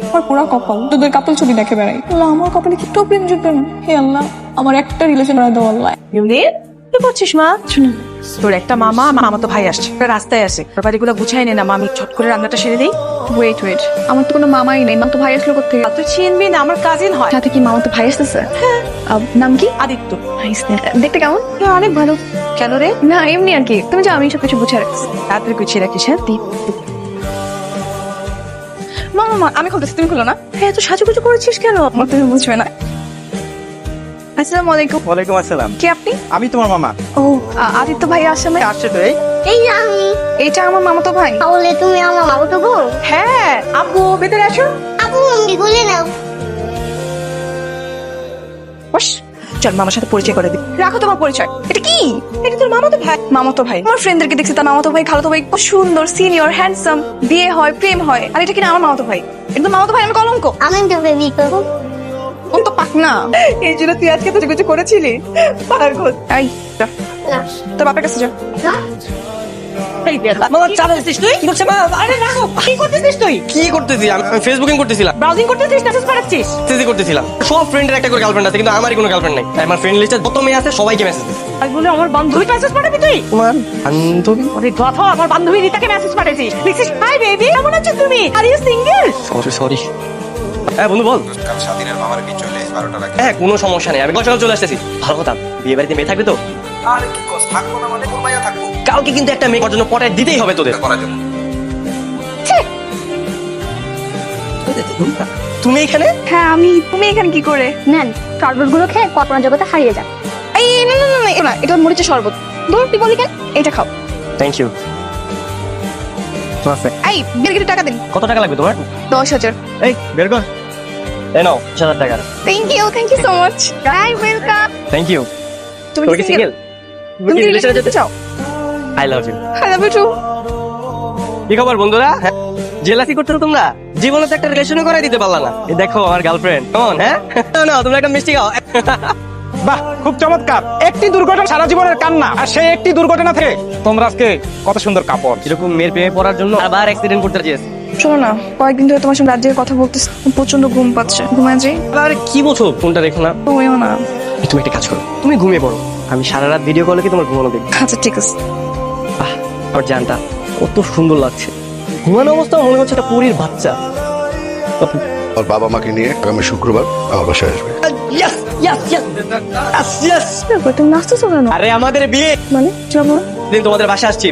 আমার পুরা কপাল তোদের কাপল ছবি দেখে বেড়াই। আল্লাহ, আমার কপালে কি প্রেম জুটবে না। হে আল্লাহ, আমার একটা রিলেশন করা দাও আল্লাহ। কি করছিস মা? তোর একটা মামা তো ভাই আসছে, রাস্তায় আসে, বাড়িগুলো গুছাই নে না মা, আমি ঝট করে রান্নাটা সেরে দিই। ওয়েট, আমার তো কোনো মামাই নেই। তো ভাই আসলো কোথেকে? তুই চিনবি না, আমার কাজিন হয়। সাথে কি মামা তো ভাই আসতেছে? নাম কি? আদিত্য। দেখতে কেমন? অনেক ভালো। কেন রে? না এমনি আর কি। তুমি যাও, আমি সব কিছু বুঝে রাখছি। তাড়াতাড়ি গুছিয়ে রাখিস। হ্যাঁ মামা আমি খুলতেছি, তুমি খুলো না। হ্যাঁ, তো সাজুগুজু করেছিস কেন? তুমি বুঝবে না। আসসালামু আলাইকুম। ওয়ালাইকুম আসসালাম। কে আপনি? আমি তোমার মামা। ও আদিত্য ভাই আসামে আসছে তো এই এই আমি এইটা আমার মামাতো ভাই। তাহলে তুমি আমার মামাতো বোন। হ্যাঁ আব্বু, ভেতরে আসো। আপু মন্দি বলে নাও। বস, চল মামার সাথে পরিচয় করে দিই। রাখো তোমার পরিচয়। এটা কি? এটা তোর মামা তো ভাই। মামাতো ভাই। আমার ফ্রেন্ডদেরকে দেখছি তার মামাতো ভাই, খালাতো ভাই খুব সুন্দর, সিনিয়র, হ্যান্ডসাম, বিয়ে হয়, প্রেম হয়, আর এটা কিনা আমার মামাতো ভাই। এটা তো মামাতো ভাই, আমি কলঙ্ক। আমি তো বেবি করবো। ও তো পাক না। এই জন্য তুই আজকে তো কিছু করেছিলি পাগল। এই যা, তোর বাপের কাছে যা। এই দেখ মামা, চালাচ্ছিস তুই? কি করছিস মা? আরে রাখো, কি করতেছিস তুই? কি করতেছি? আমি ফেসবুকিং করতেছিলাম, ব্রাউজিং করতেছিস, মেসেজ পাঠাচ্ছিস? মেসেজ করতেছিলাম। সব ফ্রেন্ডের একটা করে গার্লফ্রেন্ড আছে, কিন্তু আমারই কোনো গার্লফ্রেন্ড নাই। তাই আমার ফ্রেন্ড লিস্টে যত মেয়ে আছে সবাইকে মেসেজ দিই। আর বলে আমার বান্ধবী মেসেজ পাঠাবি তুই? তোমার বান্ধবী? আরে গাধা, আমার বান্ধবী রিতাকে মেসেজ পাঠাইছিস। লিখছিস, হাই বেবি, কেমন আছো তুমি? Are you single? সরি। হ্যাঁ বন্ধু বল। কাল স্বাধীনের মামার কি চলে 12টা লাগে। হ্যাঁ কোনো সমস্যা নেই, আমি সকাল চলে আসতেছি। ভালো কথা, বিয়ে বাড়িতে মেয়ে থাকবে তো? আরে কি কস, থাকবো না মানে কোন মাইয়া থাকবো? কালকে কিন্তু একটা মেয়ে জন্য পটায় দিতেই হবে তোদের। করা যাবে। তুমি এখানে? হ্যাঁ তুমি এখানে কি করে? নেন শরবত গুলো খেয়ে কল্পনা জগতে হারিয়ে যান। এই না না না না, এটা না, এটা মরিচের শরবত। দূর তুই বলি কেন? এটা খাও। Thank you. এই বের করে টাকা দিন। কত টাকা লাগবে তোমার? 10,000। এই বের কর। এই নাও 10,000 টাকা। Thank you so much. Hi welcome. Thank you. তুমি তোর কি সিঙ্গেল? তুমি কি রিলেশনে যেতে চাও? I love you. I love you too. কি খবর বন্ধুরা? জেলাসি করছো তোমরা? জীবনে তো একটা রিলেশনও করাই দিতে পারলা না। এই দেখো আমার গার্লফ্রেন্ড কেমন। হ্যাঁ না, তোমরা একটা মিষ্টি খাও। বাহ, খুব চমৎকার। একটি দুর্ঘটনা সারা জীবনের কান্না, আর সেই একটি দুর্ঘটনা থেকে তোমরা আজকে কত সুন্দর কাপড়। এরকম মেয়ের প্রেমে পড়ার জন্য আবার অ্যাক্সিডেন্ট করতে চেয়েছে। শোনো না, কয়েকদিন ধরে তোমার সঙ্গে রাজ্যের কথা বলতেছি, প্রচন্ড ঘুম পাচ্ছে। ঘুমায় যাই। আরে কি বলছো? ফোনটা রেখো না। তুমিও না। তুমি একটা কাজ করো, তুমি ঘুমিয়ে পড়ো, আমি সারা রাত ভিডিও কলে কি তোমার ঘুমানো দেখবো। আচ্ছা ঠিক আছে। আহ, আমার জানটা কত সুন্দর লাগছে। ঘুমানো অবস্থা মনে হচ্ছে একটা পরীর বাচ্চা। আর বাবা মাকে নিয়ে আগামী শুক্রবার আমার বাসায় আসবে। Yes, yes, yes, yes, yes. তুমি নাচতেছো কেন? আরে আমাদের বিয়ে মানে যাবো? দিন তোমাদের বাসায় আসছি।